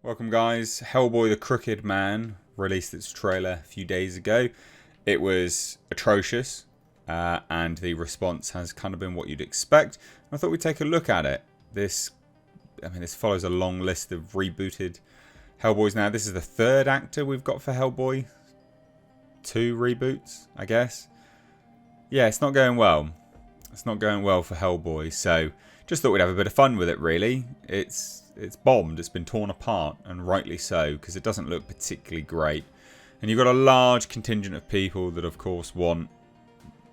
Welcome guys. Hellboy the Crooked Man released its trailer a few days ago. It was atrocious and the response has kind of been what you'd expect. I thought we'd take a look at it. This follows a long list of rebooted Hellboys now. This is the third actor we've got for Hellboy. 2 reboots, I guess. Yeah, it's not going well. It's not going well for Hellboy, so just thought we'd have a bit of fun with it really. It's bombed, it's been torn apart, and rightly so, because it doesn't look particularly great. And you've got a large contingent of people that of course want,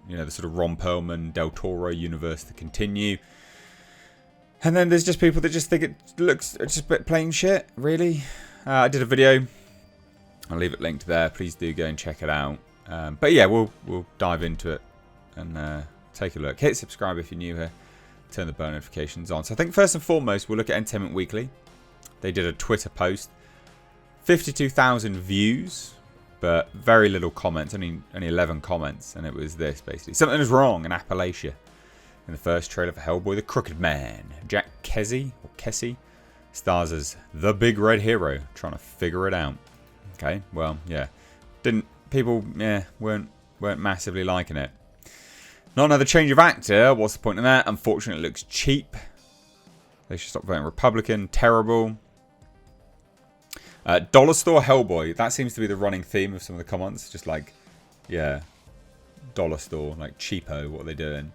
you know, the sort of Ron Perlman, Del Toro universe to continue. And then there's just people that just think it looks just a bit plain shit, really. I did a video. I'll leave it linked there. Please do go and check it out. But yeah, we'll dive into it and take a look. Hit subscribe if you're new here. Turn the bell notifications on. So I think first and foremost, we'll look at Entertainment Weekly. They did a Twitter post. 52,000 views, but very little comments. Only 11 comments. And it was this, basically. Something is wrong in Appalachia. In the first trailer for Hellboy, the Crooked Man. Jack Kesey, stars as the big red hero, trying to figure it out. Okay, well, yeah. People weren't massively liking it. Not another change of actor. What's the point in that? Unfortunately, it looks cheap. They should stop voting Republican. Terrible. Dollar store Hellboy. That seems to be the running theme of some of the comments. Just like, yeah, dollar store, like cheapo. What are they doing?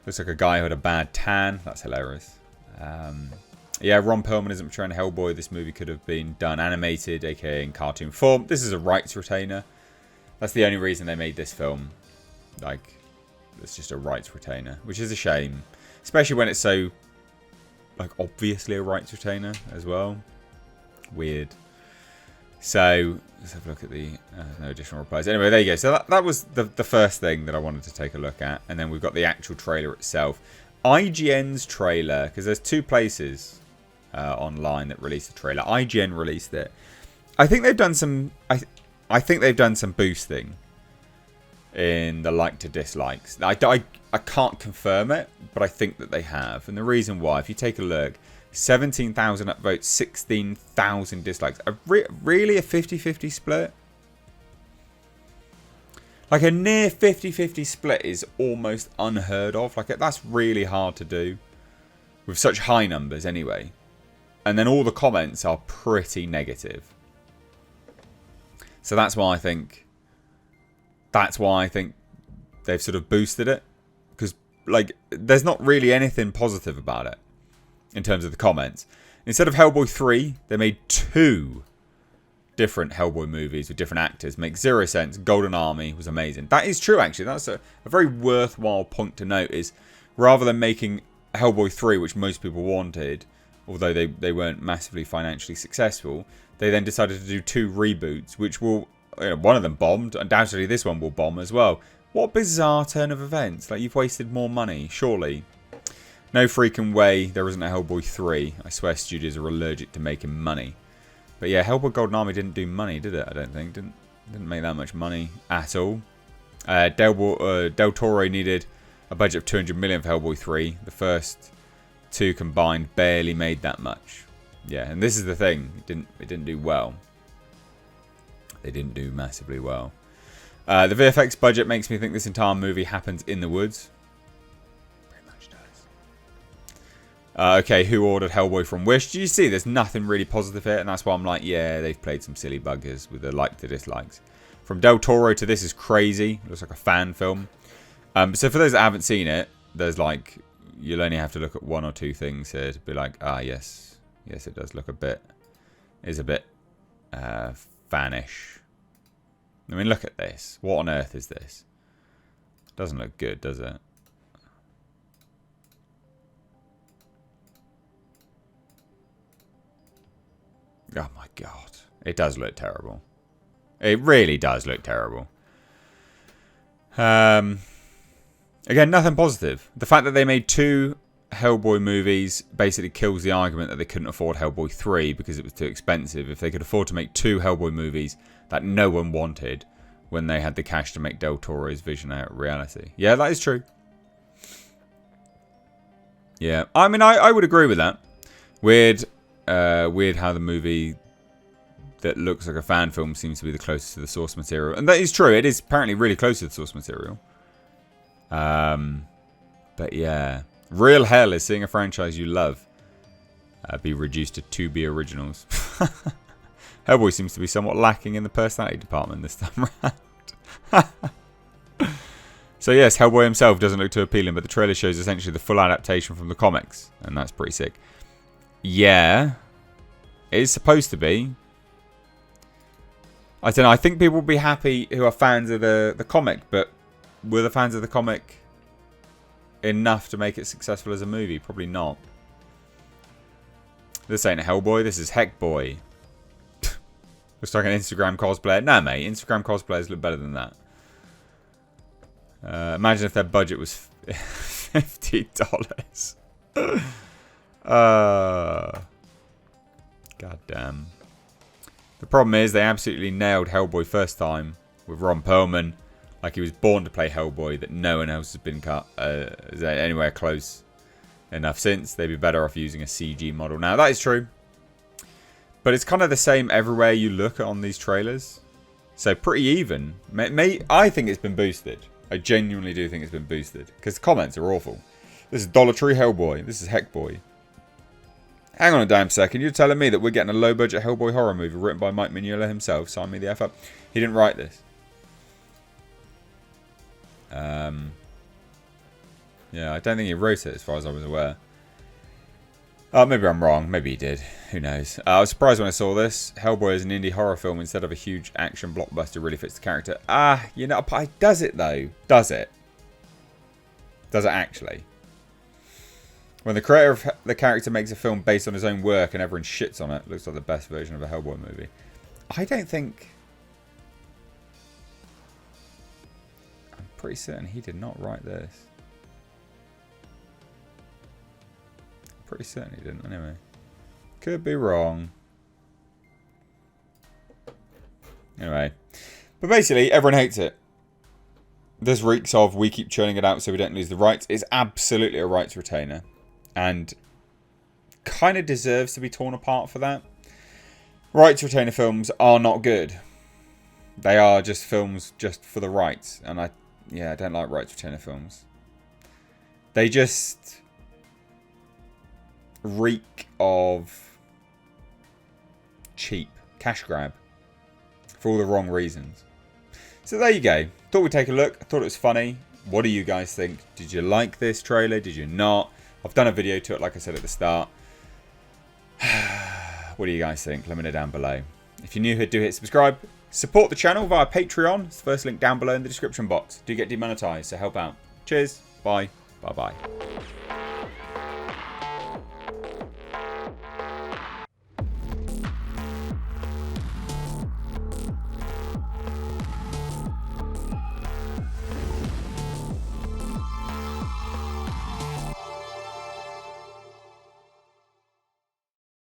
Looks like a guy who had a bad tan. That's hilarious. Yeah, Ron Perlman isn't portraying Hellboy. This movie could have been done animated, aka in cartoon form. This is a rights retainer. That's the only reason they made this film. Like, it's just a rights retainer, which is a shame, especially when it's so, like, obviously a rights retainer as well. Weird. So let's have a look at the no additional replies. Anyway, there you go. So that was the first thing that I wanted to take a look at, and then we've got the actual trailer itself. IGN's trailer, because there's 2 places online that released the trailer. IGN released it. I think they've done some. I think they've done some boosting in the like to dislikes. I can't confirm it, but I think that they have. And the reason why, if you take a look, 17,000 upvotes, 16,000 dislikes. Really a 50-50 split? Like a near 50-50 split is almost unheard of. Like that's really hard to do with such high numbers anyway. And then all the comments are pretty negative. So that's why I think they've sort of boosted it, because like there's not really anything positive about it in terms of the comments. Instead of Hellboy 3, they made 2 different Hellboy movies with different actors. Makes 0 sense. Golden Army was amazing. That is true, actually. That's a very worthwhile point to note, is rather than making Hellboy 3, which most people wanted, although they weren't massively financially successful, they then decided to do 2 reboots, which will, you know, one of them bombed. Undoubtedly, this one will bomb as well. What a bizarre turn of events. Like, you've wasted more money, surely. No freaking way there isn't a Hellboy 3. I swear studios are allergic to making money. But yeah, Hellboy Golden Army didn't do money, did it? I don't think. Didn't make that much money at all. Del Toro needed a budget of 200 million for Hellboy 3. The first 2 combined barely made that much. Yeah, and this is the thing. It didn't do well. They didn't do massively well. The VFX budget makes me think this entire movie happens in the woods. Pretty much does. Okay, who ordered Hellboy from Wish? Do you see? There's nothing really positive here, and that's why I'm like, yeah, they've played some silly buggers with the like to dislikes. From Del Toro to this is crazy. It looks like a fan film. So for those that haven't seen it, there's like, you'll only have to look at 1 or 2 things here to be like, ah, yes, it does look a bit fanish. I mean, look at this. What on earth is this? Doesn't look good, does it? Oh my god. It does look terrible. It really does look terrible. Again, nothing positive. The fact that they made 2 Hellboy movies basically kills the argument that they couldn't afford Hellboy 3 because it was too expensive. If they could afford to make 2 Hellboy movies that no one wanted when they had the cash to make Del Toro's vision a reality. Yeah, that is true. Yeah, I mean, I would agree with that. We'd weird how the movie that looks like a fan film seems to be the closest to the source material. And that is true. It is apparently really close to the source material. But yeah. Real hell is seeing a franchise you love be reduced to 2B originals. Hellboy seems to be somewhat lacking in the personality department this time around. So yes, Hellboy himself doesn't look too appealing, but the trailer shows essentially the full adaptation from the comics. And that's pretty sick. Yeah. It is supposed to be. I don't know. I think people will be happy who are fans of the comic, but were the fans of the comic enough to make it successful as a movie? Probably not. This ain't Hellboy. This is Heckboy. Looks like an Instagram cosplayer. Nah, mate. Instagram cosplayers look better than that. Imagine if their budget was $50. God damn. The problem is they absolutely nailed Hellboy first time with Ron Perlman. Like he was born to play Hellboy, that no one else has been cut anywhere close enough since. They'd be better off using a CG model now. That is true. But it's kind of the same everywhere you look on these trailers. So pretty even. I think it's been boosted. I genuinely do think it's been boosted. Because the comments are awful. This is Dollar Tree Hellboy. This is Heckboy. Hang on a damn second. You're telling me that we're getting a low-budget Hellboy horror movie written by Mike Mignola himself. Sign me the F up. He didn't write this. Yeah, I don't think he wrote it as far as I was aware. Maybe I'm wrong. Maybe he did. Who knows? I was surprised when I saw this. Hellboy is an indie horror film instead of a huge action blockbuster. Really fits the character. You know, does it though? Does it? Does it actually? When the creator of the character makes a film based on his own work and everyone shits on it, looks like the best version of a Hellboy movie. I don't think... I'm pretty certain he did not write this. Pretty certain he didn't, anyway. Could be wrong. Anyway. But basically, everyone hates it. This reeks of, we keep churning it out so we don't lose the rights. It's absolutely a rights retainer. And kind of deserves to be torn apart for that. Rights retainer films are not good. They are just films just for the rights. And I don't like rights retainer films. They just... reek of cheap cash grab for all the wrong reasons. So there you go. Thought we'd take a look. I thought it was funny. What do you guys think? Did you like this trailer? Did you not? I've done a video to it, like I said at the start. What do you guys think? Let me know down below. If you're new here, do hit subscribe. Support the channel via Patreon. It's the first link down below in the description box. Do get demonetized, so help out. Cheers. Bye. Bye-bye.